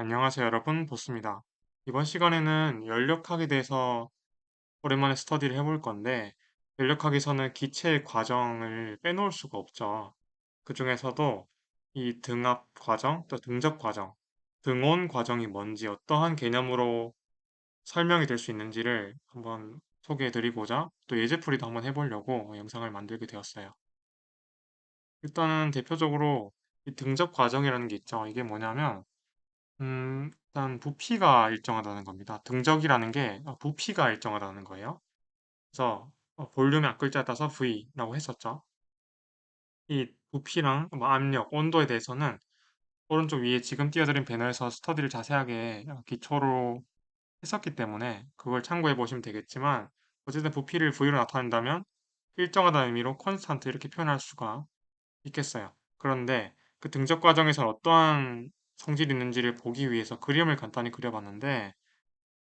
안녕하세요, 여러분. 보스입니다. 이번 시간에는 연력학에 대해서 오랜만에 스터디를 해볼 건데, 연력학에서는 기체의 과정을 빼놓을 수가 없죠. 그 중에서도 이 등압 과정, 또 등적 과정, 등온 과정이 뭔지, 어떠한 개념으로 설명이 될 수 있는지를 한번 소개해 드리고자 또 예제풀이도 한번 해보려고 영상을 만들게 되었어요. 일단은 대표적으로 이 등적 과정이라는 게 있죠. 이게 뭐냐면, 일단 부피가 일정하다는 겁니다. 등적이라는 게 부피가 일정하다는 거예요. 그래서 볼륨의 앞글자에 따라서 V라고 했었죠. 이 부피랑 뭐 압력, 온도에 대해서는 오른쪽 위에 지금 띄워드린 배너에서 스터디를 자세하게 기초로 했었기 때문에 그걸 참고해 보시면 되겠지만 어쨌든 부피를 V로 나타낸다면 일정하다는 의미로 콘스탄트 이렇게 표현할 수가 있겠어요. 그런데 그 등적 과정에서 어떠한 성질이 있는지를 보기 위해서 그림을 간단히 그려봤는데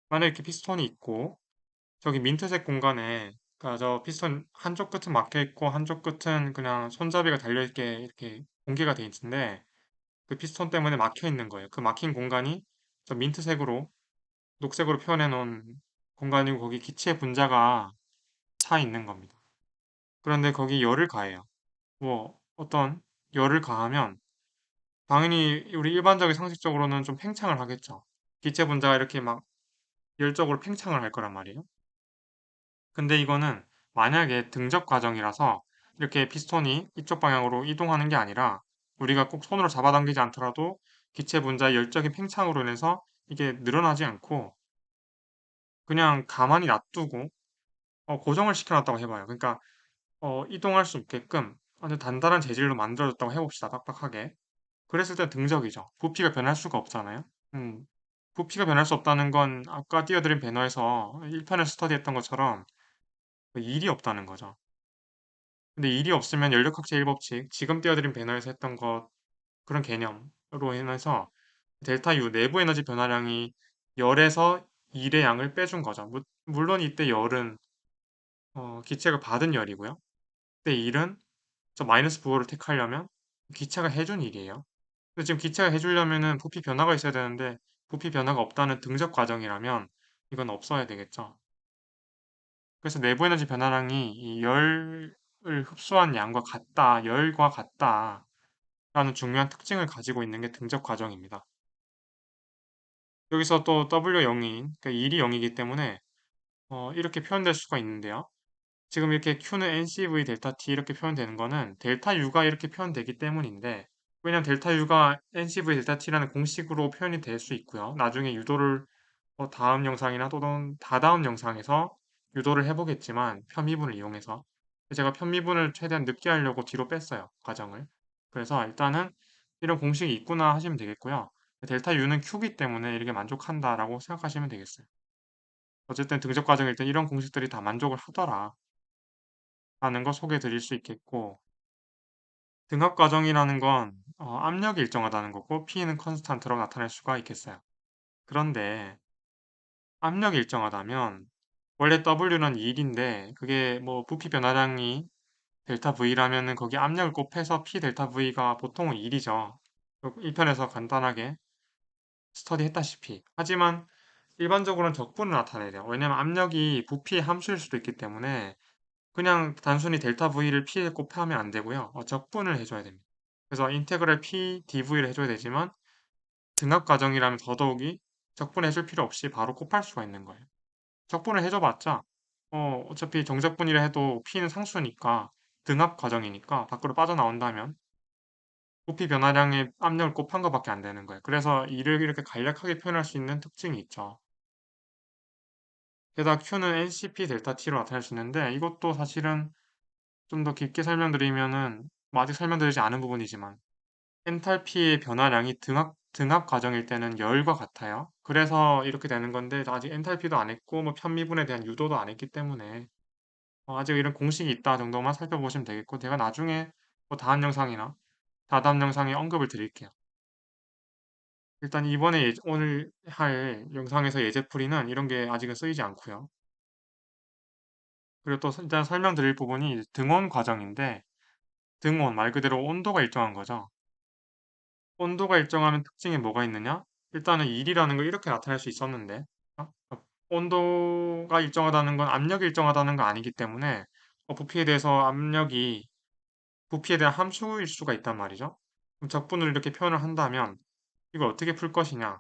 만약에 이렇게 피스톤이 있고 저기 민트색 공간에 그러니까 저 피스톤 한쪽 끝은 막혀 있고 한쪽 끝은 그냥 손잡이가 달려 있게 이렇게 공개가 돼 있는데 그 피스톤 때문에 막혀 있는 거예요. 그 막힌 공간이 저 민트색으로 녹색으로 표현해 놓은 공간이고 거기 기체 분자가 차 있는 겁니다. 그런데 거기 열을 가해요. 뭐 어떤 열을 가하면 당연히 우리 일반적인 상식적으로는 좀 팽창을 하겠죠. 기체 분자가 이렇게 막 열적으로 팽창을 할 거란 말이에요. 근데 이거는 만약에 등적 과정이라서 이렇게 피스톤이 이쪽 방향으로 이동하는 게 아니라 우리가 꼭 손으로 잡아당기지 않더라도 기체 분자의 열적인 팽창으로 인해서 이게 늘어나지 않고 그냥 가만히 놔두고 고정을 시켜놨다고 해봐요. 그러니까 이동할 수 없게끔 아주 단단한 재질로 만들어졌다고 해봅시다. 빡빡하게. 그랬을 때 등적이죠. 부피가 변할 수가 없잖아요. 음, 부피가 변할 수 없다는 건 아까 띄워드린 배너에서 1편에서 스터디했던 것처럼 그 일이 없다는 거죠. 근데 일이 없으면 연력학제 1법칙, 지금 띄워드린 배너에서 했던 것, 그런 개념으로 인해서 델타 U 내부 에너지 변화량이 열에서 일의 양을 빼준 거죠. 물론 이때 열은 기체가 받은 열이고요. 그때 일은 저 마이너스 부호를 택하려면 기체가 해준 일이에요. 근데 지금 기체가 해주려면은 부피 변화가 있어야 되는데 부피 변화가 없다는 등적 과정이라면 이건 없어야 되겠죠. 그래서 내부 에너지 변화량이 이 열을 흡수한 양과 같다, 열과 같다라는 중요한 특징을 가지고 있는 게 등적 과정입니다. 여기서 또 W0인, 그러니까 1이 0이기 때문에 이렇게 표현될 수가 있는데요. 지금 이렇게 Q는 NCV 델타 T 이렇게 표현되는 거는 델타 U가 이렇게 표현되기 때문인데 왜냐면 델타 U가 NCV 델타 T라는 공식으로 표현이 될 수 있고요. 나중에 유도를 다음 영상이나 또는 다다음 영상에서 유도를 해보겠지만 편미분을 이용해서 제가 편미분을 최대한 늦게 하려고 뒤로 뺐어요. 과정을. 그래서 일단은 이런 공식이 있구나 하시면 되겠고요. 델타 U는 Q기 때문에 이렇게 만족한다라고 생각하시면 되겠어요. 어쨌든 등적 과정일 때 이런 공식들이 다 만족을 하더라 라는 거 소개해 드릴 수 있겠고 등압 과정이라는 건 압력이 일정하다는 거고 P는 컨스탄트로 나타낼 수가 있겠어요. 그런데 압력이 일정하다면 원래 W는 1인데 그게 뭐 부피 변화량이 델타 V라면은 거기 압력을 곱해서 P 델타 V가 보통은 1이죠. 1편에서 간단하게 스터디 했다시피. 하지만 일반적으로는 적분을 나타내야 돼요. 왜냐면 압력이 부피의 함수일 수도 있기 때문에 그냥 단순히 델타 V를 P에 곱하면 안 되고요. 적분을 해줘야 됩니다. 그래서 인테그랄 P dV를 해줘야 되지만 등압 과정이라면 더더욱이 적분해줄 필요 없이 바로 곱할 수가 있는 거예요. 적분을 해줘봤자 어차피 정적분이라 해도 P는 상수니까 등압 과정이니까 밖으로 빠져나온다면 부피 변화량의 압력을 곱한 것밖에 안 되는 거예요. 그래서 이를 이렇게 간략하게 표현할 수 있는 특징이 있죠. 게다가 Q는 NCP 델타 T로 나타낼 수 있는데 이것도 사실은 좀 더 깊게 설명드리면은 뭐 아직 설명드리지 않은 부분이지만 엔탈피의 변화량이 등압 과정일 때는 열과 같아요. 그래서 이렇게 되는 건데 아직 엔탈피도 안 했고 뭐 편미분에 대한 유도도 안 했기 때문에 아직 이런 공식이 있다 정도만 살펴보시면 되겠고 제가 나중에 뭐 다음 영상이나 다다음 영상에 언급을 드릴게요. 일단 이번에 오늘 할 영상에서 예제풀이는 이런 게 아직은 쓰이지 않고요. 그리고 또 일단 설명드릴 부분이 이제 등온 과정인데 등온 말 그대로 온도가 일정한 거죠. 온도가 일정하면 특징이 뭐가 있느냐? 일단은 일이라는 걸 이렇게 나타낼 수 있었는데, 온도가 일정하다는 건 압력이 일정하다는 거 아니기 때문에 부피에 대해서 부피에 대한 함수일 수가 있단 말이죠. 그럼 적분을 이렇게 표현을 한다면 이걸 어떻게 풀 것이냐?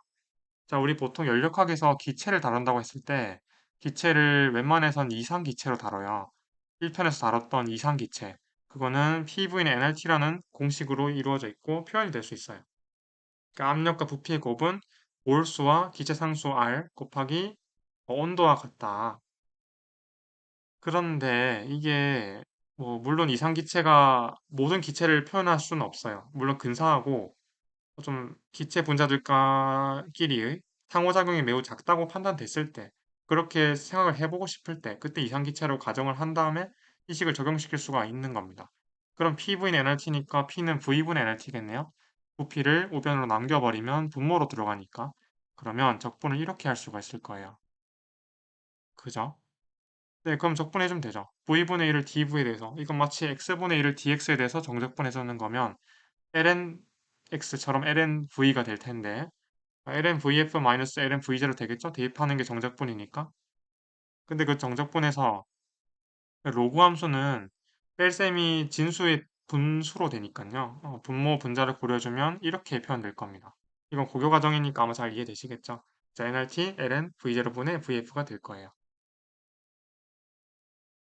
자, 우리 보통 연력학에서 기체를 다룬다고 했을 때 기체를 웬만해선 이상기체로 다뤄요. 1편에서 다뤘던 이상기체. 그거는 PV는 nRT라는 공식으로 이루어져 있고 표현이 될 수 있어요. 그러니까 압력과 부피의 곱은 몰수와 기체 상수 R 곱하기 온도와 같다. 그런데 이게 뭐 물론 이상기체가 모든 기체를 표현할 수는 없어요. 물론 근사하고 좀 기체 분자들끼리의 상호작용이 매우 작다고 판단됐을 때 그렇게 생각을 해보고 싶을 때 그때 이상기체로 가정을 한 다음에 이 식을 적용시킬 수가 있는 겁니다. 그럼 P분의 nRT니까 P는 V분의 nRT겠네요. 부피를 우변으로 남겨버리면 분모로 들어가니까 그러면 적분을 이렇게 할 수가 있을 거예요. 그죠? 네, 그럼 적분해주면 되죠. V분의 1을 dV에 대해서 이건 마치 X분의 1을 dX에 대해서 정적분해주는 거면 lnX처럼 lnV가 될 텐데 lnVF-lnV0 되겠죠? 대입하는 게 정적분이니까. 근데 그 정적분에서 로그 함수는 뺄셈이 진수의 분수로 되니까요. 분모 분자를 고려해주면 이렇게 표현될 겁니다. 이건 고교 과정이니까 아마 잘 이해되시겠죠? 자, nRT, ln, V0분의 VF가 될 거예요.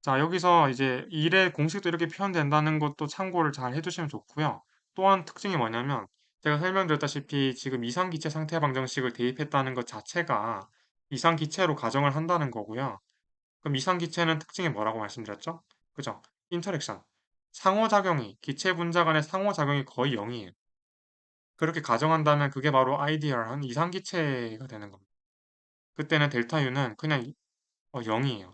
자, 여기서 이제 일의 공식도 이렇게 표현된다는 것도 참고를 잘 해두시면 좋고요. 또한 특징이 뭐냐면 제가 설명드렸다시피 지금 이상기체 상태 방정식을 대입했다는 것 자체가 이상기체로 가정을 한다는 거고요. 그럼 이상기체는 특징이 뭐라고 말씀드렸죠? 그죠? 인터랙션. 기체 분자 간의 상호작용이 거의 0이에요. 그렇게 가정한다면 그게 바로 아이디얼한 이상기체가 되는 겁니다. 그때는 델타 U는 그냥 0이에요.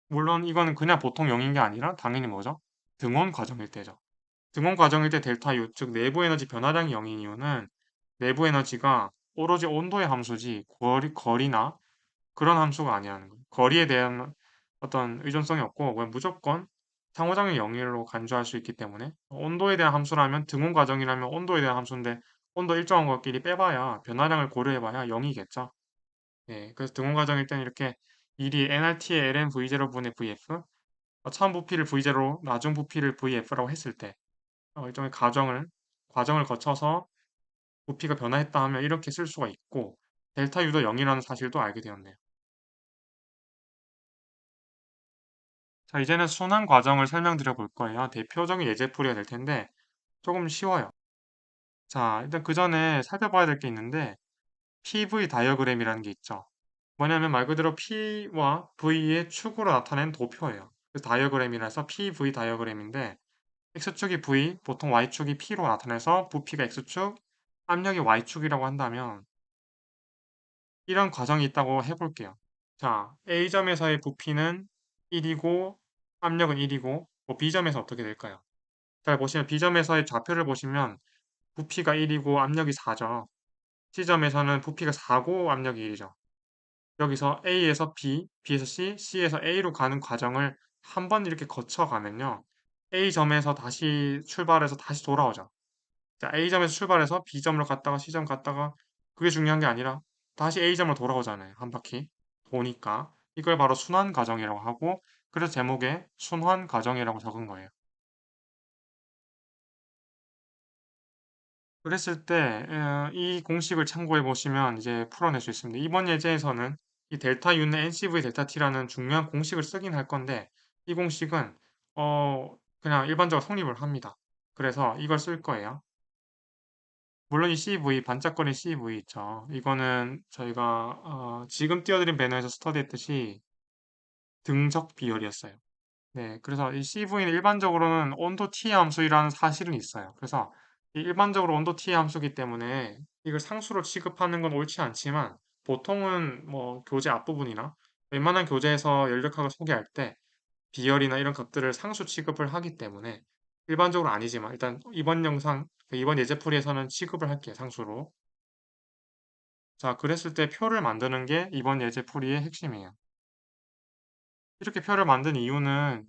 물론 이거는 그냥 보통 0인 게 아니라 당연히 뭐죠? 등원 과정일 때죠. 등원 과정일 때 델타 U, 즉 내부 에너지 변화량이 0인 이유는 내부 에너지가 오로지 온도의 함수지 거리나 그런 함수가 아니라는 거예요. 거리에 대한 어떤 의존성이 없고 그냥 무조건 상호작용이 0일로 간주할 수 있기 때문에 온도에 대한 함수라면 등원 과정이라면 온도에 대한 함수인데 온도 일정한 것끼리 빼봐야 변화량을 고려해봐야 0이겠죠. 네, 그래서 등원 과정일 때는 이렇게 일이 nRT의 ln V0분의 VF 처음 부피를 V0, 나중 부피를 VF라고 했을 때 일종의 과정을 거쳐서 부피가 변화했다 하면 이렇게 쓸 수가 있고 델타 U도 0이라는 사실도 알게 되었네요. 자, 이제는 순환 과정을 설명드려 볼 거예요. 대표적인 예제풀이가 될 텐데 조금 쉬워요. 자, 일단 그 전에 살펴봐야 될 게 있는데 PV 다이어그램이라는 게 있죠. 뭐냐면 말 그대로 P와 V의 축으로 나타낸 도표예요. 그 다이어그램이라서 PV 다이어그램인데 X축이 V, 보통 Y축이 P로 나타내서 부피가 X축, 압력이 Y축이라고 한다면 이런 과정이 있다고 해볼게요. 자, A점에서의 부피는 1이고 압력은 1이고 B점에서 어떻게 될까요? 잘 보시면 B점에서의 좌표를 보시면 부피가 1이고 압력이 4죠. C점에서는 부피가 4고 압력이 1이죠. 여기서 A에서 B, B에서 C, C에서 A로 가는 과정을 한 번 이렇게 거쳐가면요. A점에서 다시 출발해서 다시 돌아오죠. 자, A점에서 출발해서 B점으로 갔다가 C점 갔다가 그게 중요한 게 아니라 다시 A점으로 돌아오잖아요. 한 바퀴 도니까. 이걸 바로 순환 과정이라고 하고 그래서 제목에 순환 과정이라고 적은 거예요. 그랬을 때 이 공식을 참고해 보시면 이제 풀어낼 수 있습니다. 이번 예제에서는 이 델타 U는 NCV 델타 T라는 중요한 공식을 쓰긴 할 건데 이 공식은 그냥 일반적으로 성립을 합니다. 그래서 이걸 쓸 거예요. 물론 이 CV, 반짝거리는 CV 있죠. 이거는 저희가 지금 띄워드린 배너에서 스터디했듯이 등적 비열이었어요. 네, 그래서 이 CV는 일반적으로는 온도 T의 함수이라는 사실은 있어요. 그래서 이 일반적으로 온도 T의 함수이기 때문에 이걸 상수로 취급하는 건 옳지 않지만 보통은 뭐 교재 앞부분이나 웬만한 교재에서 연력학을 소개할 때 비열이나 이런 값들을 상수 취급을 하기 때문에 일반적으로 아니지만 일단 이번 예제풀이에서는 취급을 할게요, 상수로. 자, 그랬을 때 표를 만드는 게 이번 예제풀이의 핵심이에요. 이렇게 표를 만든 이유는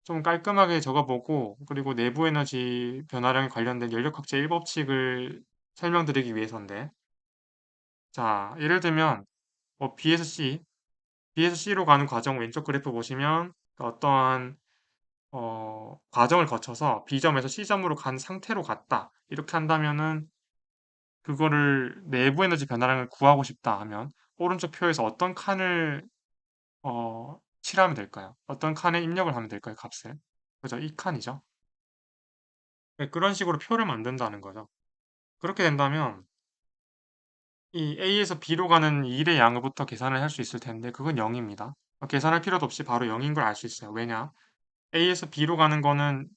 좀 깔끔하게 적어보고 그리고 내부 에너지 변화량에 관련된 연력학제 1법칙을 설명드리기 위해서인데 자, 예를 들면 B에서 C, B에서 C로 가는 과정 왼쪽 그래프 보시면 어떠한 과정을 거쳐서 B점에서 C점으로 간 상태로 갔다. 이렇게 한다면은 그거를 내부 에너지 변화량을 구하고 싶다 하면 오른쪽 표에서 어떤 칸을 칠하면 될까요? 어떤 칸에 입력을 하면 될까요? 값을. 그죠? 이 칸이죠. 네, 그런 식으로 표를 만든다는 거죠. 그렇게 된다면 이 A에서 B로 가는 일의 양부터 계산을 할 수 있을 텐데 그건 0입니다. 계산할 필요도 없이 바로 0인 걸 알 수 있어요. 왜냐? A에서 B로 가는 거는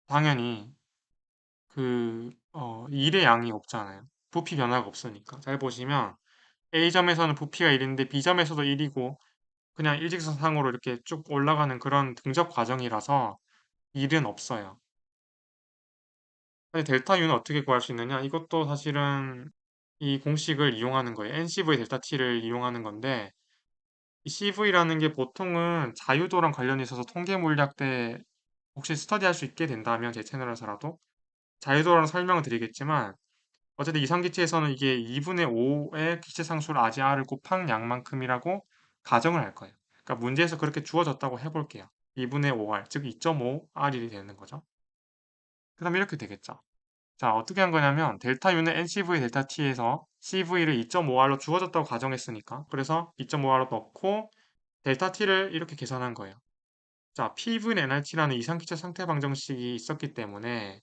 당연히 일의 양이 없잖아요. 부피 변화가 없으니까. 잘 보시면 A점에서는 부피가 1인데 B점에서도 1이고 그냥 일직선상으로 이렇게 쭉 올라가는 그런 등적 과정이라서 일은 없어요. 근데 델타 U는 어떻게 구할 수 있느냐? 이것도 사실은 이 공식을 이용하는 거예요. NCV 델타 T를 이용하는 건데 이 CV라는 게 보통은 자유도랑 관련이 있어서 통계 물리학 때 혹시 스터디할 수 있게 된다면 제 채널에서라도 자유도라는 설명을 드리겠지만 어쨌든 이상기체에서는 이게 2분의 5의 기체상수를 아지아를 곱한 양만큼이라고 가정을 할 거예요. 그러니까 문제에서 그렇게 주어졌다고 해볼게요. 2분의 5R, 즉 2.5R이 되는 거죠. 그 다음에 이렇게 되겠죠. 자, 어떻게 한 거냐면 델타 U는 NCV 델타 T에서 CV를 2.5R로 주어졌다고 가정했으니까 그래서 2.5R로 넣고 델타 T를 이렇게 계산한 거예요. 자, PV는 nRT라는 이상기체 상태 방정식이 있었기 때문에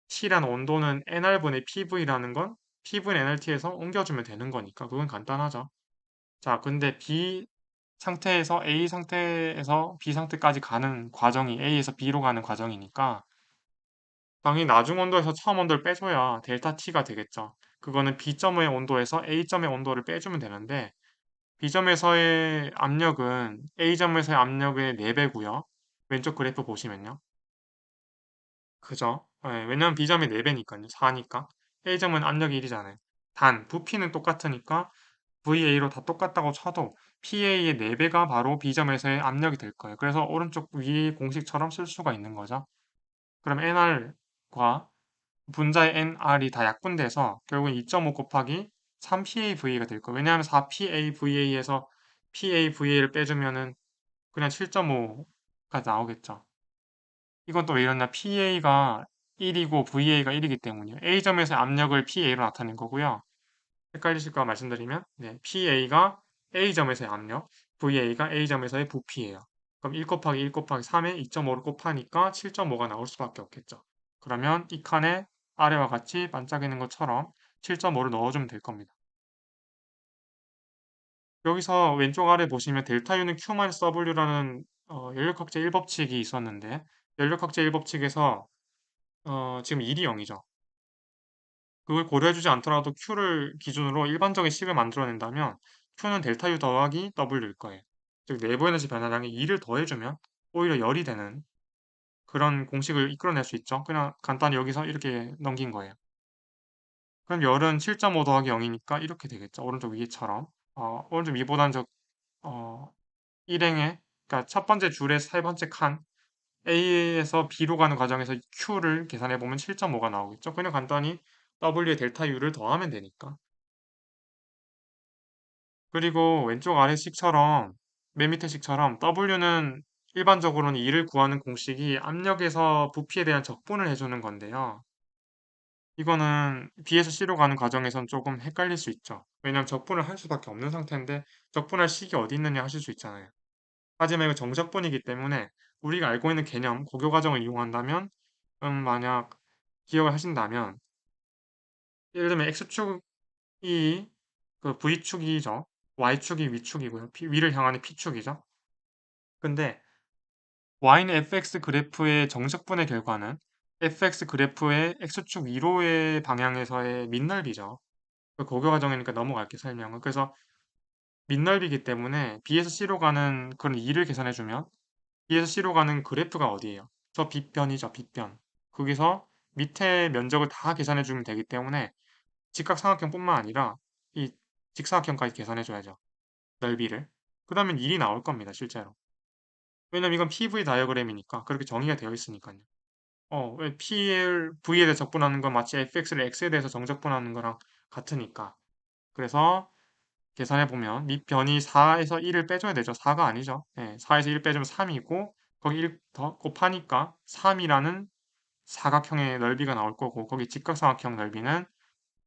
T라는 온도는 nR분의 PV라는 건 PV는 nRT에서 옮겨주면 되는 거니까 그건 간단하죠. 자, 근데 B 상태에서 A 상태에서 B 상태까지 가는 과정이 A에서 B로 가는 과정이니까 당연히 나중 온도에서 처음 온도를 빼줘야 델타 T가 되겠죠. 그거는 B점의 온도에서 A점의 온도를 빼주면 되는데 B점에서의 압력은 A점에서의 압력의 4배고요. 왼쪽 그래프 보시면요. 그죠? 예, 왜냐면 B점이 4배니까요. 4니까. A점은 압력이 1이잖아요. 단, 부피는 똑같으니까 VA로 다 똑같다고 쳐도 PA의 4배가 바로 B점에서의 압력이 될 거예요. 그래서 오른쪽 위 공식처럼 쓸 수가 있는 거죠. 그럼 NR과 분자의 NR이 다 약분돼서 결국은 2.5 곱하기 3PAVA가 될 거예요. 왜냐하면 4PAVA에서 PAVA를 빼주면은 그냥 7.5가 나오겠죠. 이건 또 왜 이러냐? PA가 1이고 VA가 1이기 때문이에요. A점에서 압력을 PA로 나타낸 거고요. 헷갈리실까 말씀드리면 네, PA가 A점에서의 압력, VA가 A점에서의 부피예요. 그럼 1 곱하기 1 곱하기 3에 2.5를 곱하니까 7.5가 나올 수밖에 없겠죠. 그러면 이 칸에 아래와 같이 반짝이는 것처럼 7.5를 넣어주면 될 겁니다. 여기서 왼쪽 아래 보시면 델타 U는 Q-W라는 연력학제 1법칙이 있었는데 연력학제 1법칙에서 지금 1이 0이죠. 그걸 고려해주지 않더라도 Q를 기준으로 일반적인 식을 만들어낸다면 Q는 델타 U 더하기 W일 거예요. 즉 내부 에너지 변화량에 2를 더해주면 오히려 열이 되는 그런 공식을 이끌어낼 수 있죠. 그냥 간단히 여기서 이렇게 넘긴 거예요. 그럼 열은 7.5 더하기 0이니까 이렇게 되겠죠. 오른쪽 위처럼. 오른쪽 위보다는 어, 일행의 그러니까 첫 번째 줄의 세 번째 칸 A에서 B로 가는 과정에서 Q를 계산해 보면 7.5가 나오겠죠. 그냥 간단히 W에 델타 U를 더하면 되니까. 그리고 왼쪽 아래 식처럼 맨 밑에 식처럼 W는 일반적으로는 이를 구하는 공식이 압력에서 부피에 대한 적분을 해주는 건데요. 이거는 B에서 C로 가는 과정에선 조금 헷갈릴 수 있죠. 왜냐하면 적분을 할 수밖에 없는 상태인데 적분할 식이 어디 있느냐 하실 수 있잖아요. 하지만 이거 정적분이기 때문에 우리가 알고 있는 개념, 고교 과정을 이용한다면 만약 기억을 하신다면 예를 들면 X축이 그 V축이죠. Y축이 위축이고요. 위를 향하는 P축이죠. 근데 Y는 fx 그래프의 정적분의 결과는 fx 그래프의 x축 위로의 방향에서의 밑넓이죠. 그 고교 과정이니까 넘어갈게 설명을. 그래서 밑넓이기 때문에 B에서 C로 가는 그런 2를 계산해주면 B에서 C로 가는 그래프가 어디예요? 저 빗변이죠, 빗변. 거기서 밑에 면적을 다 계산해주면 되기 때문에 직각삼각형뿐만 아니라 이 직사각형까지 계산해줘야죠. 넓이를. 그러면 1이 나올 겁니다, 실제로. 왜냐면 이건 PV 다이어그램이니까 그렇게 정의가 되어 있으니까요. 왜 PL, V에 대해 적분하는 건 마치 fx를 x에 대해서 정적분하는 거랑 같으니까. 그래서 계산해보면 밑변이 4에서 1을 빼줘야 되죠. 4가 아니죠. 예, 4에서 1 빼주면 3이고 거기 1 더 곱하니까 3이라는 사각형의 넓이가 나올 거고 거기 직각삼각형 넓이는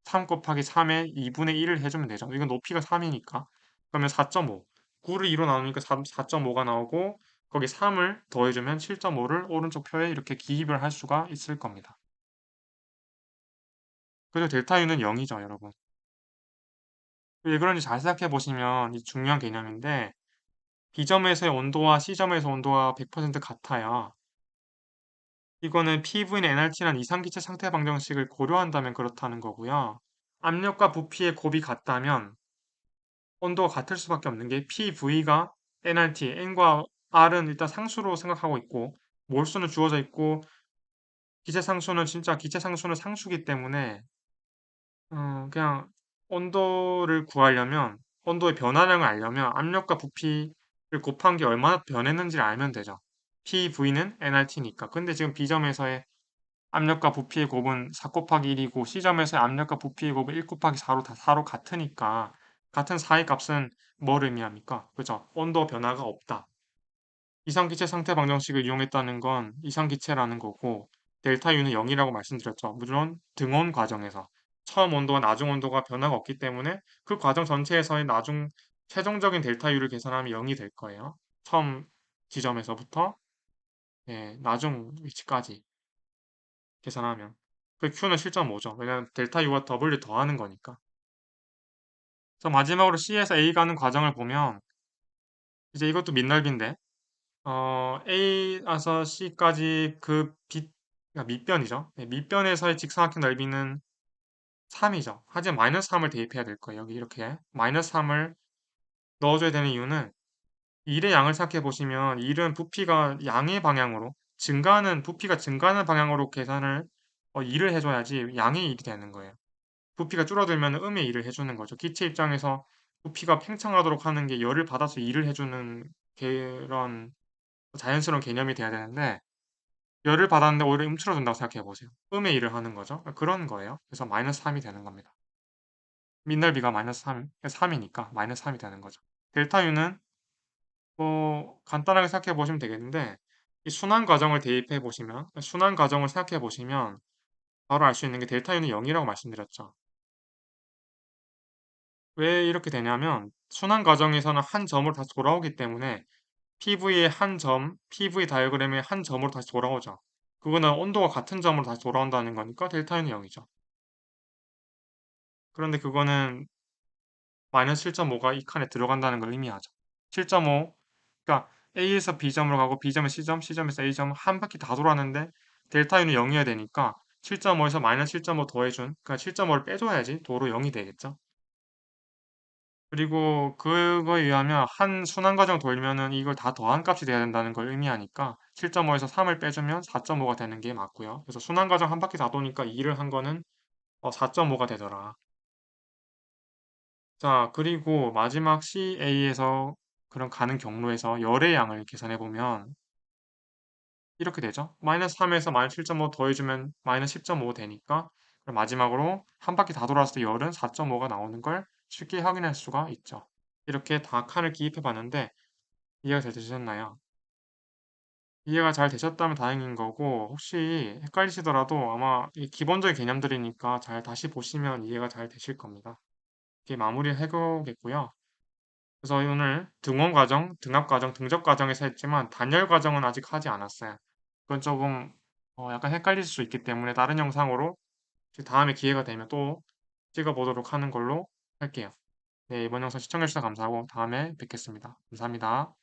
3 곱하기 3의 2분의 1을 해주면 되죠. 이건 높이가 3이니까. 그러면 4.5. 9를 2로 나누니까 4.5가 나오고 거기 3을 더해주면 7.5를 오른쪽 표에 이렇게 기입을 할 수가 있을 겁니다. 그리고 델타 U는 0이죠, 여러분. 왜 그런지 잘 생각해 보시면 이 중요한 개념인데 B점에서의 온도와 C점에서 온도가 100% 같아야 이거는 PV는 NRT라는 이상기체 상태 방정식을 고려한다면 그렇다는 거고요. 압력과 부피의 곱이 같다면 온도가 같을 수밖에 없는 게 PV가 nRT, N과 R은 일단 상수로 생각하고 있고 몰수는 주어져 있고 기체 상수는 진짜 기체 상수는 상수기 때문에 그냥 온도를 구하려면 온도의 변화량을 알려면 압력과 부피를 곱한 게 얼마나 변했는지를 알면 되죠. PV는 nRT니까. 근데 지금 B점에서의 압력과 부피의 곱은 4 곱하기 1이고 C점에서의 압력과 부피의 곱은 1 곱하기 4로 다 4로 같으니까 같은 4의 값은 뭘 의미합니까? 그죠? 온도 변화가 없다. 이상기체 상태 방정식을 이용했다는 건 이상기체라는 거고 델타 U는 0이라고 말씀드렸죠. 물론 등온 과정에서 처음 온도와 나중 온도가 변화가 없기 때문에 그 과정 전체에서의 나중 최종적인 델타 U를 계산하면 0이 될 거예요. 처음 지점에서부터 나중 위치까지 계산하면 그 Q는 실점 5죠. 왜냐면 델타 U와 W 더하는 거니까. 그래서 마지막으로 C에서 A 가는 과정을 보면 이제 이것도 밑넓인데 A에서 C까지 그 그러니까 밑변이죠. 네, 밑변에서의 직사각형 넓이는 3이죠. 하지만 마이너스 3을 대입해야 될 거예요. 여기 이렇게 마이너스 3을 넣어줘야 되는 이유는 1의 양을 생각해 보시면 1은 부피가 양의 방향으로 부피가 증가하는 방향으로 계산을 2를 해줘야지 양의 1이 되는 거예요. 부피가 줄어들면 음의 2를 해주는 거죠. 기체 입장에서 부피가 팽창하도록 하는 게 열을 받아서 2를 해주는 그런 자연스러운 개념이 돼야 되는데 열을 받았는데 오히려 움츠러든다고 생각해 보세요. 음의 2를 하는 거죠. 그런 거예요. 그래서 마이너스 3이 되는 겁니다. 밑넓이가 마이너스 3이니까 마이너스 3이 되는 거죠. 델타 U는 뭐 간단하게 생각해 보시면 되겠는데 이 순환 과정을 대입해 보시면 순환 과정을 생각해 보시면 바로 알 수 있는 게 델타 U는 0이라고 말씀드렸죠. 왜 이렇게 되냐면 순환 과정에서는 한 점으로 다시 돌아오기 때문에 PV의 한 점, PV 다이어그램의 한 점으로 다시 돌아오죠. 그거는 온도가 같은 점으로 다시 돌아온다는 거니까 델타는 0이죠. 그런데 그거는 마이너스 7.5가 이 칸에 들어간다는 걸 의미하죠. 7.5, 그러니까 A에서 B점으로 가고 B점에서 C점, C점에서 A점 한 바퀴 다 돌았는데 델타 U는 0이어야 되니까 7.5에서 마이너스 7.5 더해준, 그러니까 7.5를 빼줘야지 도로 0이 되겠죠. 그리고 그거에 의하면 한 순환 과정 돌면은 이걸 다 더한 값이 돼야 된다는 걸 의미하니까 7.5에서 3을 빼주면 4.5가 되는 게 맞고요. 그래서 순환 과정 한 바퀴 다 도니까 2를 한 거는 4.5가 되더라. 자, 그리고 마지막 CA에서 그런 가는 경로에서 열의 양을 계산해 보면 이렇게 되죠. 마이너스 3에서 마이너스 7.5 더해주면 마이너스 10.5 되니까 그럼 마지막으로 한 바퀴 다 돌았을 때 열은 4.5가 나오는 걸 쉽게 확인할 수가 있죠. 이렇게 다 칸을 기입해 봤는데 이해가 잘 되셨나요? 이해가 잘 되셨다면 다행인 거고 혹시 헷갈리시더라도 아마 이 기본적인 개념들이니까 잘 다시 보시면 이해가 잘 되실 겁니다. 이렇게 마무리를 해보겠고요. 그래서 오늘 등원 과정, 등압 과정, 등접 과정에서 했지만 단열 과정은 아직 하지 않았어요. 그건 조금 약간 헷갈릴 수 있기 때문에 다른 영상으로 다음에 기회가 되면 또 찍어보도록 하는 걸로 할게요. 네, 이번 영상 시청해주셔서 감사하고 다음에 뵙겠습니다. 감사합니다.